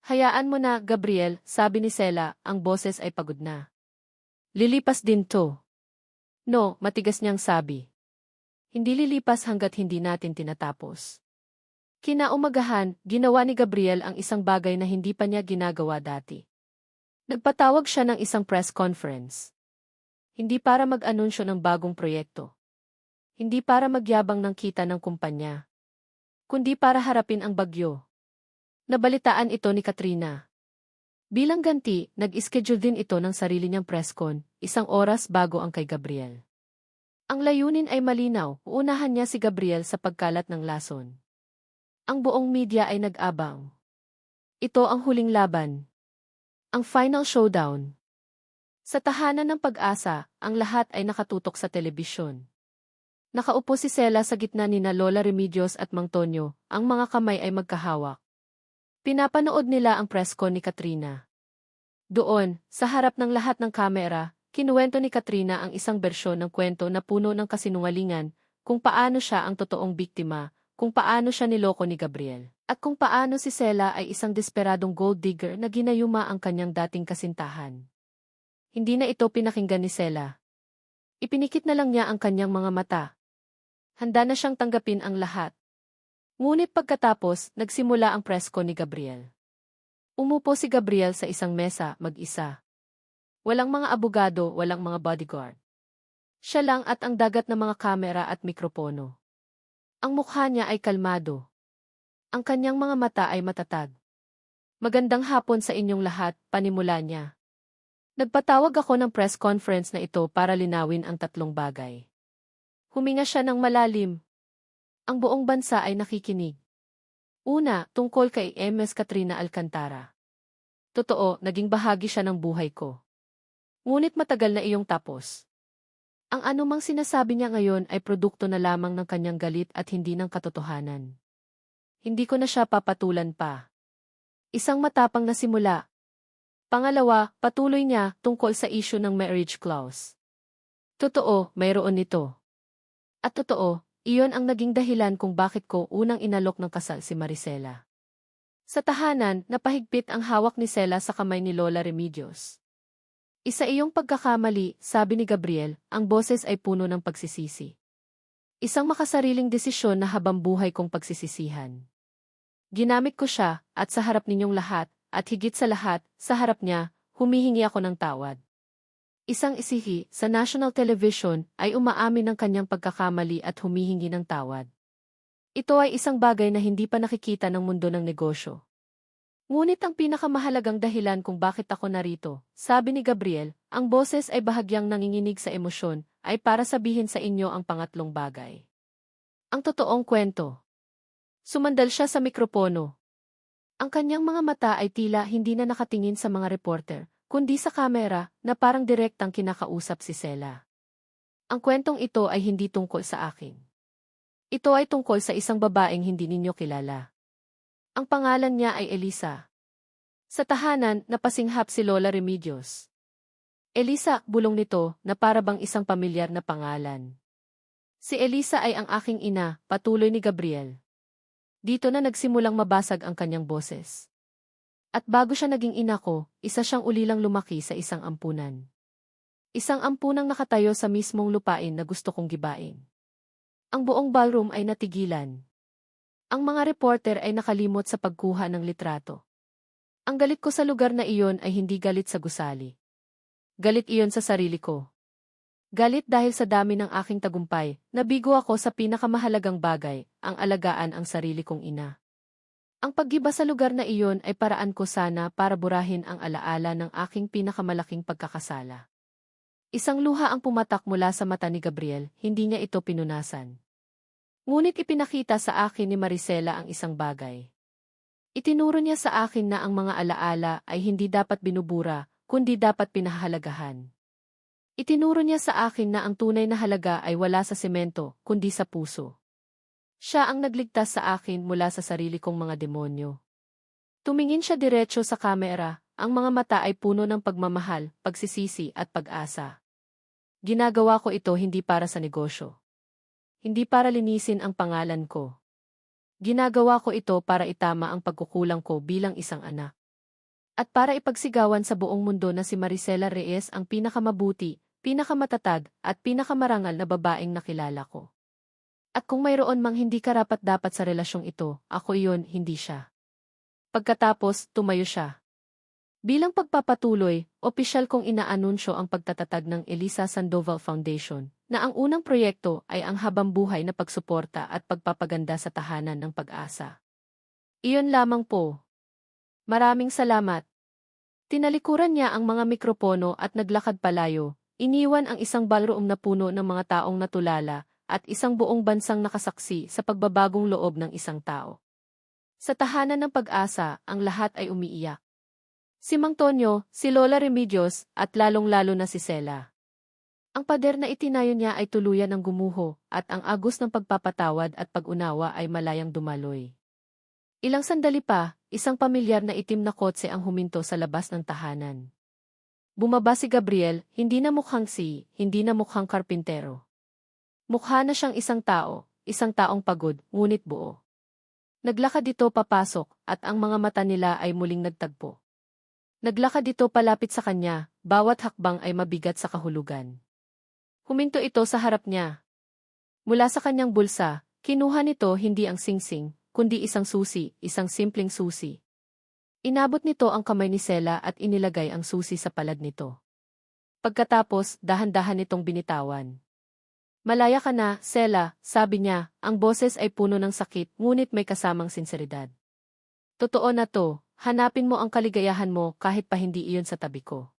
Hayaan mo na, Gabriel, sabi ni Sela, ang boses ay pagod na. Lilipas din to. No, matigas niyang sabi. Hindi lilipas hanggat hindi natin tinatapos. Kinaumagahan, ginawa ni Gabriel ang isang bagay na hindi pa niya ginagawa dati. Nagpatawag siya ng isang press conference. Hindi para mag-anunsyo ng bagong proyekto. Hindi para magyabang ng kita ng kumpanya. Kundi para harapin ang bagyo. Nabalitaan ito ni Katrina. Bilang ganti, nag-schedule din ito ng sarili niyang press con, 1 oras bago ang kay Gabriel. Ang layunin ay malinaw, uunahan niya si Gabriel sa pagkalat ng lason. Ang buong media ay nag-abang. Ito ang huling laban. Ang final showdown. Sa tahanan ng Pag-asa, ang lahat ay nakatutok sa telebisyon. Nakaupo si Sela sa gitna nina Lola Remedios at Mang Tonyo, ang mga kamay ay magkahawak. Pinapanood nila ang press con ni Katrina. Doon, sa harap ng lahat ng kamera, kinuwento ni Katrina ang isang bersyon ng kwento na puno ng kasinungalingan, kung paano siya ang totoong biktima, kung paano siya niloko ni Gabriel, at kung paano si Sela ay isang desperadong gold digger na ginayuma ang kanyang dating kasintahan. Hindi na ito pinakinggan ni Sela. Ipinikit na lang niya ang kanyang mga mata. Handa na siyang tanggapin ang lahat. Ngunit pagkatapos, nagsimula ang press con ni Gabriel. Umupo si Gabriel sa isang mesa, mag-isa. Walang mga abogado, walang mga bodyguard. Siya lang at ang dagat ng mga kamera at mikropono. Ang mukha niya ay kalmado. Ang kanyang mga mata ay matatag. Magandang hapon sa inyong lahat, panimula niya. Nagpatawag ako ng press conference na ito para linawin ang tatlong bagay. Huminga siya ng malalim. Ang buong bansa ay nakikinig. Una, tungkol kay Ms. Katrina Alcantara. Totoo, naging bahagi siya ng buhay ko. Ngunit matagal na iyong tapos. Ang anumang sinasabi niya ngayon ay produkto na lamang ng kanyang galit at hindi ng katotohanan. Hindi ko na siya papatulan pa. Isang matapang na simula. Pangalawa, patuloy niya tungkol sa issue ng marriage clause. Totoo, mayroon nito. At totoo, iyon ang naging dahilan kung bakit ko unang inalok ng kasal si Maricela. Sa tahanan, napahigpit ang hawak ni Sela sa kamay ni Lola Remedios. Isa iyong pagkakamali, sabi ni Gabriel, ang boses ay puno ng pagsisisi. Isang makasariling desisyon na habang buhay kong pagsisisihan. Ginamit ko siya, at sa harap ninyong lahat, at higit sa lahat, sa harap niya, humihingi ako ng tawad. Isang isihi sa national television ay umaamin ng kanyang pagkakamali at humihingi ng tawad. Ito ay isang bagay na hindi pa nakikita ng mundo ng negosyo. Ngunit ang pinakamahalagang dahilan kung bakit ako narito, sabi ni Gabriel, ang boses ay bahagyang nanginginig sa emosyon, ay para sabihin sa inyo ang pangatlong bagay. Ang totoong kwento. Sumandal siya sa mikropono. Ang kanyang mga mata ay tila hindi na nakatingin sa mga reporter, kundi sa kamera na parang direktang kinakausap si Sela. Ang kwentong ito ay hindi tungkol sa akin. Ito ay tungkol sa isang babaeng hindi ninyo kilala. Ang pangalan niya ay Elisa. Sa tahanan, napasinghap si Lola Remedios. Elisa, bulong nito, na para bang isang pamilyar na pangalan. Si Elisa ay ang aking ina, patuloy ni Gabriel. Dito na nagsimulang mabasag ang kanyang boses. At bago siya naging ina ko, isa siyang ulilang lumaki sa isang ampunan. Isang ampunang nakatayo sa mismong lupain na gusto kong gibain. Ang buong ballroom ay natigilan. Ang mga reporter ay nakalimot sa pagkuha ng litrato. Ang galit ko sa lugar na iyon ay hindi galit sa gusali. Galit iyon sa sarili ko. Galit dahil sa dami ng aking tagumpay, nabigo ako sa pinakamahalagang bagay, ang alagaan ang sarili kong ina. Ang paggiba sa lugar na iyon ay paraan ko sana para burahin ang alaala ng aking pinakamalaking pagkakasala. Isang luha ang pumatak mula sa mata ni Gabriel, hindi niya ito pinunasan. Ngunit ipinakita sa akin ni Maricela ang isang bagay. Itinuro niya sa akin na ang mga alaala ay hindi dapat binubura, kundi dapat pinahahalagahan. Itinuro niya sa akin na ang tunay na halaga ay wala sa semento, kundi sa puso. Siya ang nagligtas sa akin mula sa sarili kong mga demonyo. Tumingin siya diretso sa kamera, ang mga mata ay puno ng pagmamahal, pagsisisi at pag-asa. Ginagawa ko ito hindi para sa negosyo. Hindi para linisin ang pangalan ko. Ginagawa ko ito para itama ang pagkukulang ko bilang isang anak. At para ipagsigawan sa buong mundo na si Maricela Reyes ang pinakamabuti, pinakamatatag, at pinakamarangal na babaeng nakilala ko. At kung mayroon mang hindi karapat-dapat sa relasyong ito, ako iyon, hindi siya. Pagkatapos, tumayo siya. Bilang pagpapatuloy, opisyal kong inaanunsyo ang pagtatatag ng Elisa Sandoval Foundation, na ang unang proyekto ay ang habambuhay na pagsuporta at pagpapaganda sa tahanan ng Pag-asa. Iyon lamang po. Maraming salamat. Tinalikuran niya ang mga mikropono at naglakad palayo, iniwan ang isang ballroom na puno ng mga taong natulala, at isang buong bansang nakasaksi sa pagbabagong loob ng isang tao. Sa tahanan ng Pag-asa, ang lahat ay umiiyak. Si Mang Tonyo, si Lola Remedios, at lalong-lalo na si Sela. Ang pader na itinayo niya ay tuluyan ng gumuho, at ang agos ng pagpapatawad at pag-unawa ay malayang dumaloy. Ilang sandali pa, isang pamilyar na itim na kotse ang huminto sa labas ng tahanan. Bumaba si Gabriel, hindi na hindi na mukhang karpintero. Mukha na siyang isang taong pagod, ngunit buo. Naglakad ito papasok, at ang mga mata nila ay muling nagtagpo. Naglakad ito palapit sa kanya, bawat hakbang ay mabigat sa kahulugan. Huminto ito sa harap niya. Mula sa kanyang bulsa, kinuha nito hindi ang singsing, kundi isang susi, isang simpleng susi. Inabot nito ang kamay ni Sela at inilagay ang susi sa palad nito. Pagkatapos, dahan-dahan nitong binitawan. Malaya ka na, Sela, sabi niya, ang boses ay puno ng sakit, ngunit may kasamang sinseridad. Totoo na to. Hanapin mo ang kaligayahan mo kahit pa hindi iyon sa tabi ko.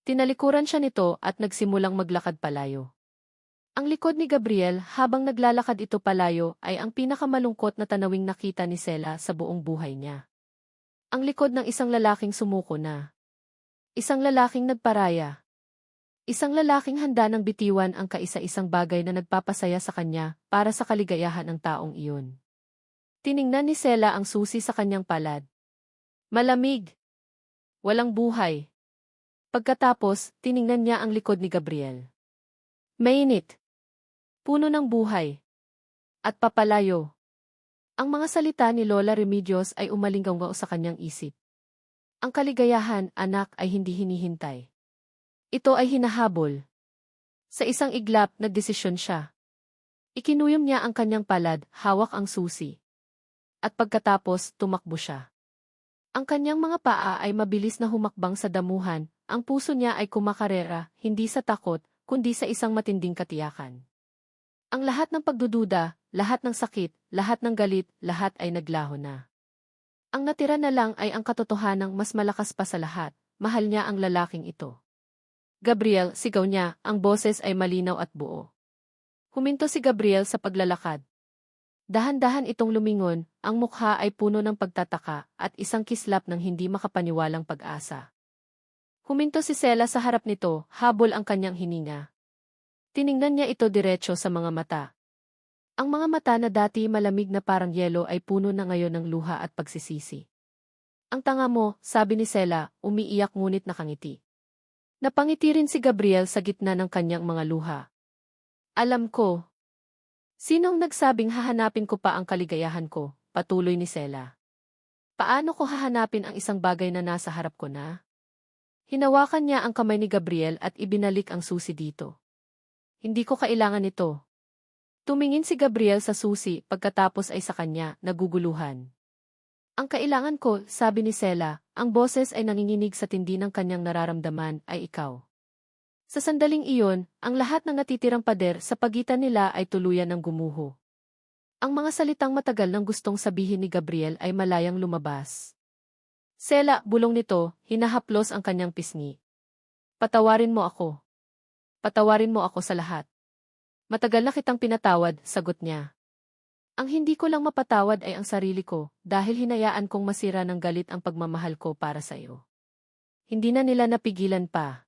Tinalikuran siya nito at nagsimulang maglakad palayo. Ang likod ni Gabriel habang naglalakad ito palayo ay ang pinakamalungkot na tanawing nakita ni Sela sa buong buhay niya. Ang likod ng isang lalaking sumuko na. Isang lalaking nagparaya. Isang lalaking handa ng bitiwan ang kaisa-isang bagay na nagpapasaya sa kanya para sa kaligayahan ng taong iyon. Tiningnan ni Sela ang susi sa kanyang palad. Malamig. Walang buhay. Pagkatapos, tiningnan niya ang likod ni Gabriel. Mainit. Puno ng buhay. At papalayo. Ang mga salita ni Lola Remedios ay umalinggaw sa kanyang isip. Ang kaligayahan, anak, ay hindi hinihintay. Ito ay hinahabol. Sa isang iglap, nagdesisyon siya. Ikinuyom niya ang kanyang palad, hawak ang susi. At pagkatapos, tumakbo siya. Ang kanyang mga paa ay mabilis na humakbang sa damuhan, ang puso niya ay kumakarera, hindi sa takot, kundi sa isang matinding katiyakan. Ang lahat ng pagdududa, lahat ng sakit, lahat ng galit, lahat ay naglaho na. Ang natira na lang ay ang katotohanang mas malakas pa sa lahat, mahal niya ang lalaking ito. Gabriel, sigaw niya, ang boses ay malinaw at buo. Huminto si Gabriel sa paglalakad. Dahan-dahan itong lumingon, ang mukha ay puno ng pagtataka at isang kislap ng hindi makapaniwalang pag-asa. Huminto si Sela sa harap nito, habol ang kanyang hininga. Tiningnan niya ito diretso sa mga mata. Ang mga mata na dati malamig na parang yelo ay puno na ngayon ng luha at pagsisisi. Ang tanga mo, sabi ni Sela, umiiyak ngunit nakangiti. Napangiti rin si Gabriel sa gitna ng kanyang mga luha. Alam ko. Sinong nagsabing hahanapin ko pa ang kaligayahan ko, patuloy ni Sela. Paano ko hahanapin ang isang bagay na nasa harap ko na? Hinawakan niya ang kamay ni Gabriel at ibinalik ang susi dito. Hindi ko kailangan ito. Tumingin si Gabriel sa susi pagkatapos ay sa kanya, naguguluhan. Ang kailangan ko, sabi ni Sela, ang boses ay nanginginig sa tindi ng kanyang nararamdaman, ay ikaw. Sa sandaling iyon, ang lahat ng natitirang pader sa pagitan nila ay tuluyan ng gumuho. Ang mga salitang matagal nang gustong sabihin ni Gabriel ay malayang lumabas. Sela, bulong nito, hinahaplos ang kanyang pisngi. Patawarin mo ako. Patawarin mo ako sa lahat. Matagal na kitang pinatawad, sagot niya. Ang hindi ko lang mapatawad ay ang sarili ko, dahil hinayaan kong masira ng galit ang pagmamahal ko para sa iyo. Hindi na nila napigilan pa.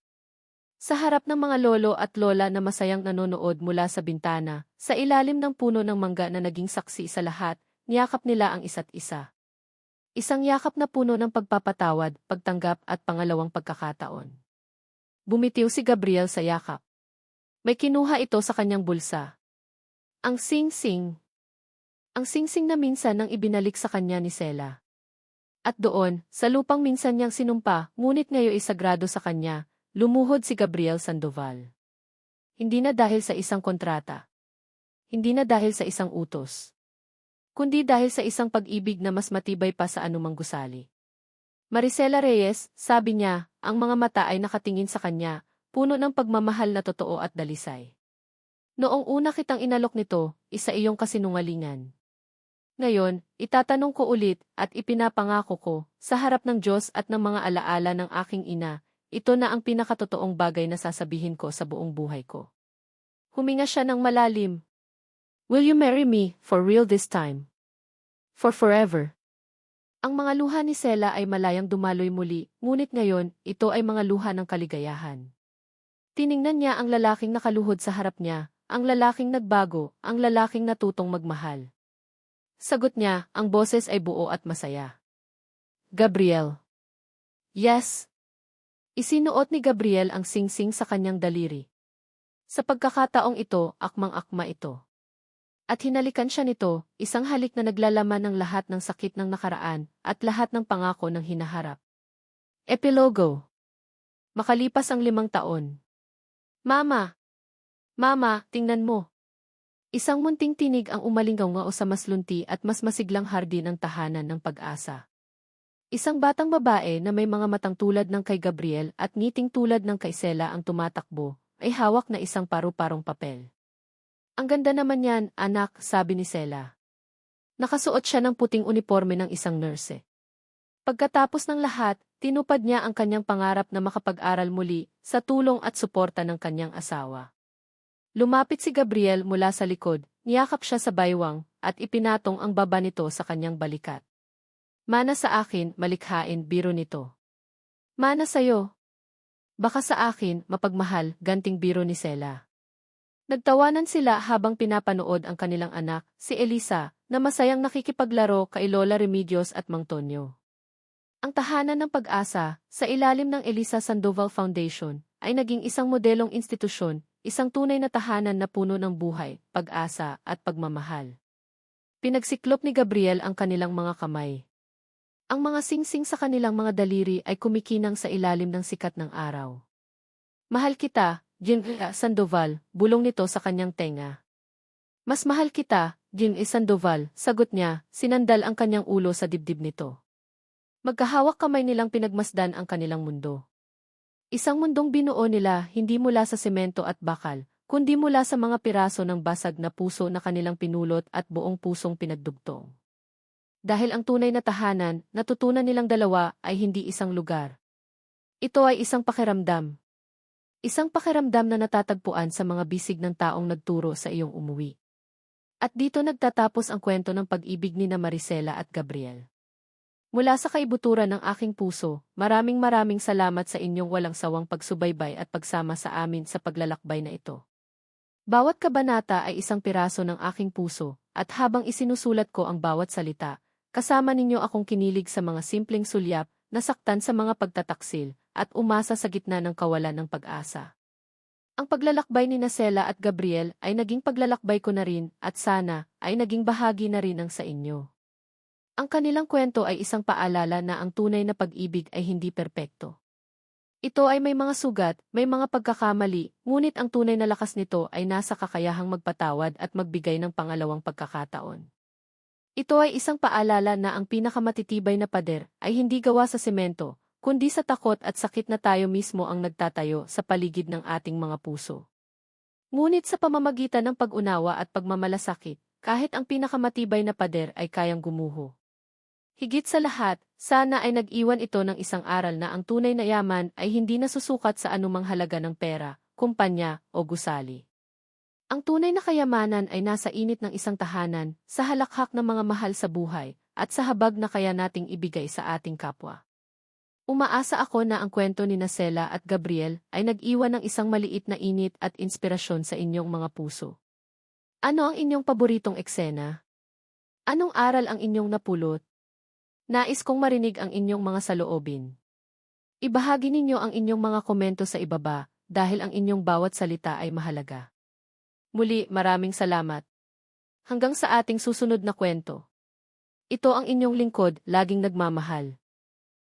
Sa harap ng mga lolo at lola na masayang nanonood mula sa bintana, sa ilalim ng puno ng mangga na naging saksi sa lahat, niyakap nila ang isa't isa. Isang yakap na puno ng pagpapatawad, pagtanggap at pangalawang pagkakataon. Bumitiw si Gabriel sa yakap. May kinuha ito sa kanyang bulsa. Ang sing-sing. Ang sing-sing na minsan nang ibinalik sa kanya ni Sela. At doon, sa lupang minsan niyang sinumpa, ngunit ngayon ay sagrado sa kanya, lumuhod si Gabriel Sandoval. Hindi na dahil sa isang kontrata. Hindi na dahil sa isang utos. Kundi dahil sa isang pag-ibig na mas matibay pa sa anumang gusali. Maricela Reyes, sabi niya, ang mga mata ay nakatingin sa kanya, puno ng pagmamahal na totoo at dalisay. Noong una kitang inalok nito, isa iyong kasinungalingan. Ngayon, itatanong ko ulit at ipinapangako ko, sa harap ng Diyos at ng mga alaala ng aking ina, ito na ang pinakatotoong bagay na sasabihin ko sa buong buhay ko. Huminga siya ng malalim. Will you marry me, for real this time? For forever? Ang mga luha ni Sela ay malayang dumaloy muli, ngunit ngayon, ito ay mga luha ng kaligayahan. Tiningnan niya ang lalaking nakaluhod sa harap niya, ang lalaking nagbago, ang lalaking natutong magmahal. Sagot niya, ang boses ay buo at masaya. Gabriel. Yes. Isinuot ni Gabriel ang singsing sa kanyang daliri. Sa pagkakataong ito, akmang-akma ito. At hinalikan siya nito, isang halik na naglalaman ng lahat ng sakit ng nakaraan at lahat ng pangako ng hinaharap. Epilogo. Makalipas ang 5 taon. Mama! Mama, tingnan mo. Isang munting tinig ang umalingaw sa mas lunti at mas masiglang hardin ng tahanan ng Pag-asa. Isang batang babae na may mga matang tulad ng kay Gabriel at ngiting tulad ng kay Sela ang tumatakbo, ay hawak na isang paru-parong papel. Ang ganda naman yan, anak, sabi ni Sela. Nakasuot siya ng puting uniforme ng isang nurse. Pagkatapos ng lahat, tinupad niya ang kanyang pangarap na makapag-aral muli sa tulong at suporta ng kanyang asawa. Lumapit si Gabriel mula sa likod, niyakap siya sa baywang, at ipinatong ang baba nito sa kanyang balikat. Mana sa akin, malikhain, biro nito. Mana sa'yo. Baka sa akin, mapagmahal, ganting biro ni Sela. Nagtawanan sila habang pinapanood ang kanilang anak, si Elisa, na masayang nakikipaglaro kay Lola Remedios at Mang Tonyo. Ang tahanan ng Pag-asa, sa ilalim ng Elisa Sandoval Foundation, ay naging isang modelong institusyon, isang tunay na tahanan na puno ng buhay, pag-asa, at pagmamahal. Pinagsiklop ni Gabriel ang kanilang mga kamay. Ang mga singsing sa kanilang mga daliri ay kumikinang sa ilalim ng sikat ng araw. Mahal kita, Jim Sandoval, bulong nito sa kanyang tenga. Mas mahal kita, Jim Sandoval, sagot niya, sinandal ang kanyang ulo sa dibdib nito. Magkahawak kamay nilang pinagmasdan ang kanilang mundo. Isang mundong binuo nila hindi mula sa semento at bakal, kundi mula sa mga piraso ng basag na puso na kanilang pinulot at buong pusong pinagdugtong. Dahil ang tunay na tahanan, natutunan nilang dalawa ay hindi isang lugar. Ito ay isang pakiramdam. Isang pakiramdam na natatagpuan sa mga bisig ng taong nagturo sa iyong umuwi. At dito nagtatapos ang kwento ng pag-ibig ni Maricela at Gabriel. Mula sa kaibuturan ng aking puso, maraming salamat sa inyong walang sawang pagsubaybay at pagsama sa amin sa paglalakbay na ito. Bawat kabanata ay isang piraso ng aking puso, at habang isinusulat ko ang bawat salita, kasama ninyo akong kinilig sa mga simpleng sulyap, nasaktan sa mga pagtataksil, at umasa sa gitna ng kawalan ng pag-asa. Ang paglalakbay ni Sela at Gabriel ay naging paglalakbay ko na rin at sana ay naging bahagi na rin ang sa inyo. Ang kanilang kwento ay isang paalala na ang tunay na pag-ibig ay hindi perpekto. Ito ay may mga sugat, may mga pagkakamali, ngunit ang tunay na lakas nito ay nasa kakayahang magpatawad at magbigay ng pangalawang pagkakataon. Ito ay isang paalala na ang pinakamatitibay na pader ay hindi gawa sa semento, kundi sa takot at sakit na tayo mismo ang nagtatayo sa paligid ng ating mga puso. Ngunit sa pamamagitan ng pag-unawa at pagmamalasakit, kahit ang pinakamatibay na pader ay kayang gumuho. Higit sa lahat, sana ay nag-iwan ito ng isang aral na ang tunay na yaman ay hindi nasusukat sa anumang halaga ng pera, kumpanya, o gusali. Ang tunay na kayamanan ay nasa init ng isang tahanan, sa halakhak ng mga mahal sa buhay, at sa habag na kaya nating ibigay sa ating kapwa. Umaasa ako na ang kwento ni Sela at Gabriel ay nag-iwan ng isang maliit na init at inspirasyon sa inyong mga puso. Ano ang inyong paboritong eksena? Anong aral ang inyong napulot? Nais kong marinig ang inyong mga saloobin. Ibahagi ninyo ang inyong mga komento sa ibaba dahil ang inyong bawat salita ay mahalaga. Muli, maraming salamat. Hanggang sa ating susunod na kwento. Ito ang inyong lingkod, laging nagmamahal.